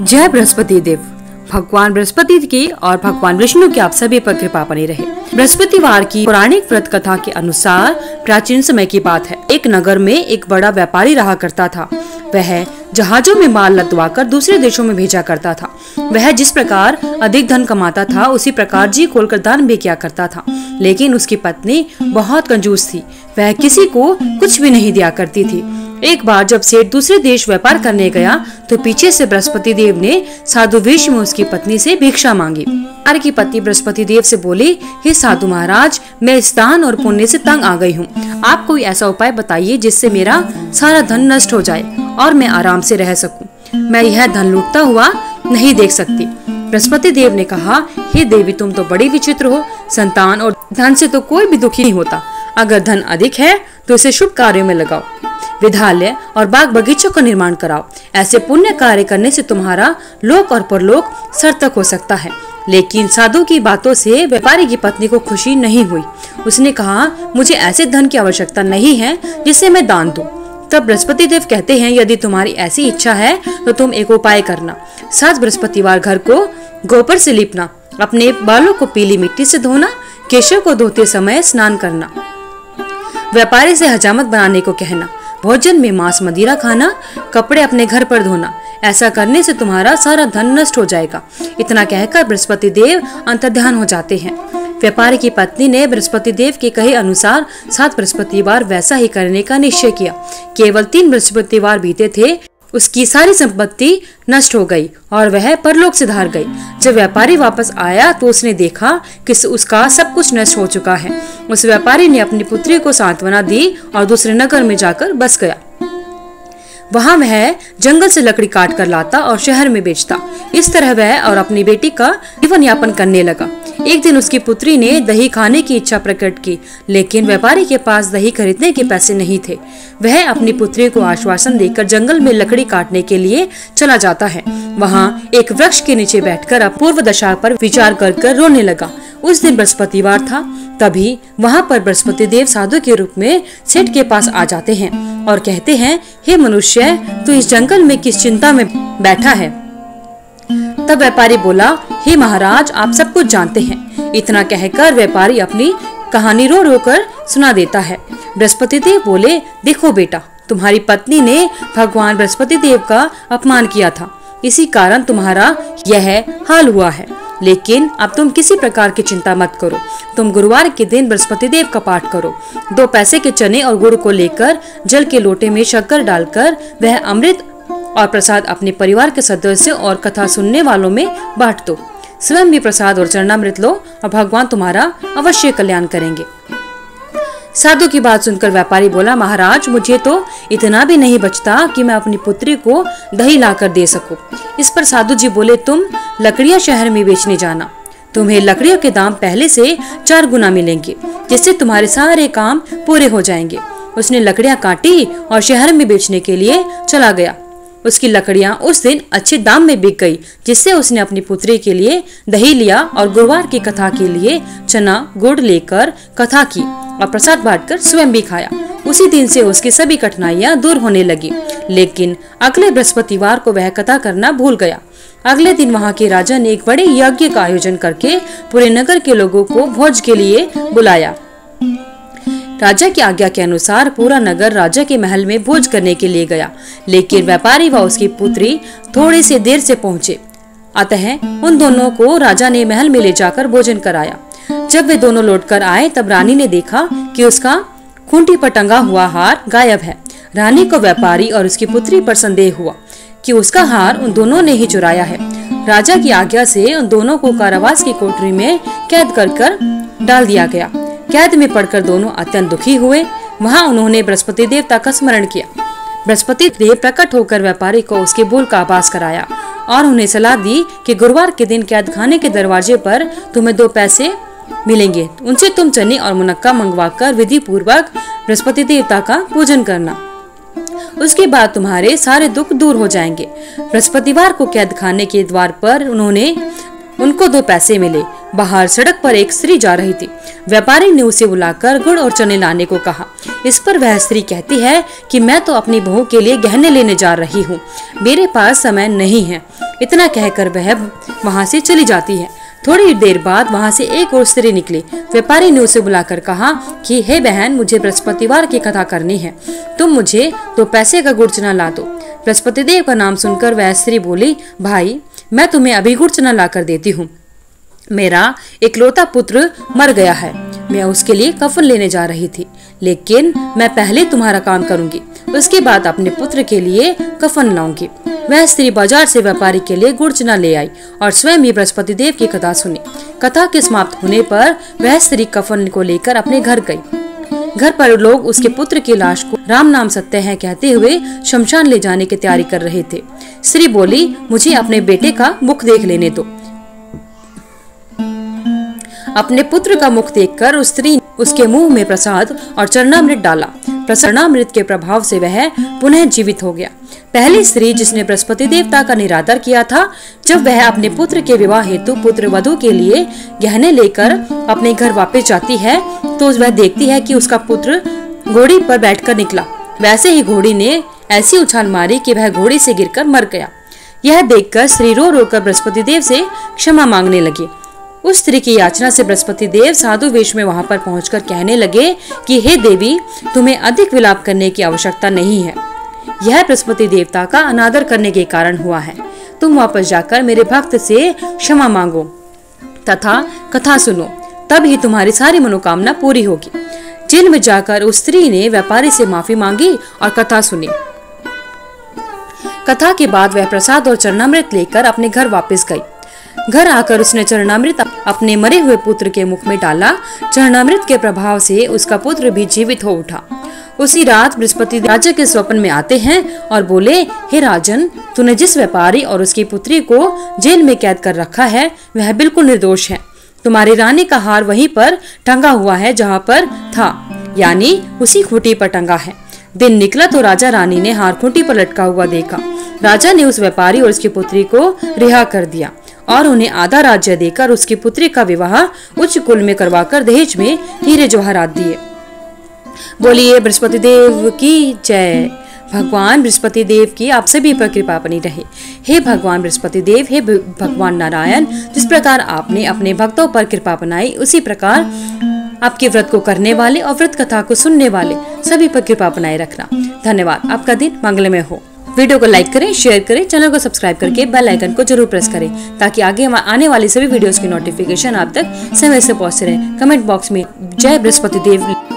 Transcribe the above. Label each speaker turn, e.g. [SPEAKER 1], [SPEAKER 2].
[SPEAKER 1] जय बृहस्पति देव। भगवान बृहस्पति की और भगवान विष्णु की आप सभी पर कृपा बनी रहे। बृहस्पतिवार की पौराणिक व्रत कथा के अनुसार प्राचीन समय की बात है। एक नगर में एक बड़ा व्यापारी रहा करता था। वह जहाजों में माल लदवाकर दूसरे देशों में भेजा करता था। वह जिस प्रकार अधिक धन कमाता था उसी प्रकार जी खोलकर दान भी किया करता था। लेकिन उसकी पत्नी बहुत कंजूस थी। वह किसी को कुछ भी नहीं दिया करती थी। एक बार जब सेठ दूसरे देश व्यापार करने गया तो पीछे से बृहस्पति देव ने साधु वेश में उसकी पत्नी से भिक्षा मांगी। आर्य की पत्नी बृहस्पति देव से बोली, हे साधु महाराज, मैं इस दान और पुण्य से तंग आ गई हूँ। आप कोई ऐसा उपाय बताइए जिससे मेरा सारा धन नष्ट हो जाए और मैं आराम से रह सकूं। मैं यह धन लूटता हुआ नहीं देख सकती। बृहस्पति देव ने कहा, हे देवी, तुम तो बड़ी विचित्र हो। संतान और धन से तो कोई भी दुखी नहीं होता। अगर धन अधिक है तो इसे शुभ कार्यों में लगाओ। विद्यालय और बाग बगीचों का निर्माण कराओ। ऐसे पुण्य कार्य करने से तुम्हारा लोक और परलोक सार्थक हो सकता है। लेकिन साधु की बातों से व्यापारी की पत्नी को खुशी नहीं हुई। उसने कहा, मुझे ऐसे धन की आवश्यकता नहीं है जिसे मैं दान दूं। तब बृहस्पति देव कहते हैं, यदि तुम्हारी ऐसी इच्छा है तो तुम एक उपाय करना। 7 बृहस्पतिवार घर को गोबर से लीपना, अपने बालों को पीली मिट्टी से धोना, केशव को धोते समय स्नान करना, व्यापारी से हजामत बनाने को कहना, भोजन में मांस मदिरा खाना, कपड़े अपने घर पर धोना। ऐसा करने से तुम्हारा सारा धन नष्ट हो जाएगा। इतना कहकर बृहस्पति देव अंतर्ध्यान हो जाते हैं। व्यापारी की पत्नी ने बृहस्पति देव के कहे अनुसार 7 बृहस्पतिवार वैसा ही करने का निश्चय किया। केवल 3 बृहस्पतिवार बीते थे, उसकी सारी संपत्ति नष्ट हो गई और वह परलोक से धार गई। जब व्यापारी वापस आया तो उसने देखा कि उसका सब कुछ नष्ट हो चुका है। उस व्यापारी ने अपनी पुत्री को सांत्वना दी और दूसरे नगर में जाकर बस गया। वहां वह जंगल से लकड़ी काट कर लाता और शहर में बेचता। इस तरह वह और अपनी बेटी का जीवन यापन करने लगा। एक दिन उसकी पुत्री ने दही खाने की इच्छा प्रकट की, लेकिन व्यापारी के पास दही खरीदने के पैसे नहीं थे। वह अपनी पुत्री को आश्वासन देकर जंगल में लकड़ी काटने के लिए चला जाता है। वहां एक वृक्ष के नीचे बैठकर अपूर्व दशा पर विचार कर रोने लगा। उस दिन बृहस्पतिवार था। तभी वहां पर बृहस्पति देव साधु के रूप में सेठ के पास आ जाते हैं और कहते हैं, हे मनुष्य, तू इस जंगल में किस चिंता में बैठा है? तब व्यापारी बोला, हे महाराज, आप सब कुछ जानते हैं। इतना कहकर व्यापारी अपनी कहानी रो रो कर सुना देता है। बृहस्पति देव बोले, देखो बेटा, तुम्हारी पत्नी ने भगवान बृहस्पति देव का अपमान किया था, इसी कारण तुम्हारा यह हाल हुआ है। लेकिन अब तुम किसी प्रकार की चिंता मत करो। तुम गुरुवार के दिन बृहस्पति देव का पाठ करो। 2 पैसे के चने और गुड़ को लेकर जल के लोटे में शक्कर डालकर वह अमृत और प्रसाद अपने परिवार के सदस्यों और कथा सुनने वालों में बांट दो। स्वयं भी प्रसाद और चरणामृत लो और भगवान तुम्हारा अवश्य कल्याण करेंगे। साधु की बात सुनकर व्यापारी बोला, महाराज, मुझे तो इतना भी नहीं बचता कि मैं अपनी पुत्री को दही लाकर दे सकूं। इस पर साधु जी बोले, तुम लकड़ियां शहर में बेचने जाना। तुम्हें लकड़ियों के दाम पहले से 4 गुना मिलेंगे, जिससे तुम्हारे सारे काम पूरे हो जाएंगे। उसने लकड़ियां काटी और शहर में बेचने के लिए चला गया। उसकी लकड़ियां उस दिन अच्छे दाम में बिक गई, जिससे उसने अपनी पुत्री के लिए दही लिया और गुरुवार की कथा के लिए चना गुड़ लेकर कथा की और प्रसाद बांटकर स्वयं भी खाया। उसी दिन से उसकी सभी कठिनाइयां दूर होने लगी। लेकिन अगले बृहस्पतिवार को वह कथा करना भूल गया। अगले दिन वहां के राजा ने एक बड़े यज्ञ का आयोजन करके पूरे नगर के लोगों को भोज के लिए बुलाया। राजा की आज्ञा के अनुसार पूरा नगर राजा के महल में भोज करने के लिए गया, लेकिन व्यापारी व उसकी पुत्री थोड़ी सी देर से पहुंचे। अतः उन दोनों को राजा ने महल में ले जाकर भोजन कराया। जब वे दोनों लौटकर आए तब रानी ने देखा कि उसका खूंटी पर टंगा हुआ हार गायब है। रानी को व्यापारी और उसकी पुत्री पर संदेह हुआ कि उसका हार उन दोनों ने ही चुराया है। राजा की आज्ञा से उन दोनों को कारावास की कोठरी में कैद कर डाल दिया गया। कैद में पड़कर दोनों अत्यंत दुखी हुए। वहां उन्होंने बृहस्पति देवता का स्मरण किया। बृहस्पति देव प्रकट होकर व्यापारी को उसके भूल का आभास कराया और उन्हें सलाह दी कि गुरुवार के दिन कैद खाने के दरवाजे पर तुम्हें 2 पैसे मिलेंगे। उनसे तुम चने और मुनक्का मंगवाकर विधि पूर्वक बृहस्पति देवता का पूजन करना। उसके बाद तुम्हारे सारे दुख दूर हो जाएंगे। बृहस्पतिवार को कैद खाने के द्वार पर उनको 2 पैसे मिले। बाहर सड़क पर एक स्त्री जा रही थी। व्यापारी ने उसे बुलाकर गुड़ और चने लाने को कहा। इस पर वह स्त्री कहती है कि मैं तो अपनी बहू के लिए गहने लेने जा रही हूँ, मेरे पास समय नहीं है। इतना कहकर वह वहाँ से चली जाती है। थोड़ी देर बाद वहाँ से एक और स्त्री निकली। व्यापारी ने उसे बुलाकर कहा कि हे बहन, मुझे बृहस्पतिवार की कथा करनी है, तुम मुझे 2 पैसे का गुड़ चना ला दो। बृहस्पति देव का नाम सुनकर वह स्त्री बोली, भाई मैं तुम्हें अभी गुड़ चना ला कर देती हूँ। मेरा इकलौता पुत्र मर गया है, मैं उसके लिए कफन लेने जा रही थी, लेकिन मैं पहले तुम्हारा काम करूंगी, उसके बाद अपने पुत्र के लिए कफन लाऊंगी। वह स्त्री बाजार से व्यापारी के लिए गुड़ चना ले आई और स्वयं ही बृहस्पति देव की कथा सुनी। कथा के समाप्त होने पर वह स्त्री कफन को लेकर अपने घर गई। घर पर लोग उसके पुत्र की लाश को राम नाम सत्य है कहते हुए शमशान ले जाने की तैयारी कर रहे थे। स्त्री बोली, मुझे अपने बेटे का मुख देख लेने दो। अपने पुत्र का मुख देखकर उस स्त्री उसके मुंह में प्रसाद और चरणामृत डाला। चरणामृत के प्रभाव से वह पुनः जीवित हो गया। पहली स्त्री जिसने बृहस्पति देवता का निरादर किया था, जब वह अपने पुत्र के विवाह हेतु पुत्र वधू के लिए गहने लेकर अपने घर वापस जाती है तो वह देखती है कि उसका पुत्र घोड़ी पर बैठकर निकला। वैसे ही घोड़ी ने ऐसी उछाल मारी कि वह घोड़ी से गिरकर मर गया। यह देखकर स्त्री रो रोकर बृहस्पति देव से क्षमा मांगने लगी। उस स्त्री की याचना से बृहस्पति देव साधु वेश में वहां पर पहुंचकर कहने लगे कि हे देवी, तुम्हें अधिक विलाप करने की आवश्यकता नहीं है, यह बृहस्पति देवता का अनादर करने के कारण हुआ है। तुम वापस जाकर मेरे भक्त से क्षमा मांगो तथा कथा सुनो, तब ही तुम्हारी सारी मनोकामना पूरी होगी। जेल में जाकर उस स्त्री ने व्यापारी से माफी मांगी और कथा सुनी। कथा के बाद वह प्रसाद और चरणामृत लेकर अपने घर वापस गई। घर आकर उसने चरणामृत अपने मरे हुए पुत्र के मुख में डाला। चरणामृत के प्रभाव से उसका पुत्र भी जीवित हो उठा। उसी रात बृहस्पति राजा के स्वप्न में आते हैं और बोले, हे राजन, तूने जिस व्यापारी और उसकी पुत्री को जेल में कैद कर रखा है वह बिल्कुल निर्दोष है। तुम्हारी रानी का हार वहीं पर टंगा हुआ है जहाँ पर था, यानी उसी खूंटी पर टंगा है। दिन निकला तो राजा रानी ने हार खूंटी पर लटका हुआ देखा। राजा ने उस व्यापारी और उसकी पुत्री को रिहा कर दिया और उन्हें आधा राज्य देकर उसकी पुत्री का विवाह उच्च कुल में करवाकर दहेज में हीरे जवाहरात दिए। बोलिए बृहस्पति देव की जय। भगवान बृहस्पति देव की आप सभी पर कृपा बनी रहे। हे भगवान बृहस्पति देव, हे भगवान नारायण, जिस प्रकार आपने अपने भक्तों पर कृपा बनाई, उसी प्रकार आपके व्रत को करने वाले और व्रत कथा को सुनने वाले सभी पर कृपा बनाए रखना। धन्यवाद। आपका दिन मंगलमय हो। वीडियो को लाइक करें, शेयर करें, चैनल को सब्सक्राइब करके बेल आइकन को जरूर प्रेस करें ताकि आगे आने वाली सभी वीडियोस की नोटिफिकेशन आप तक समय से पहुंचते रहे। कमेंट बॉक्स में जय बृहस्पति देव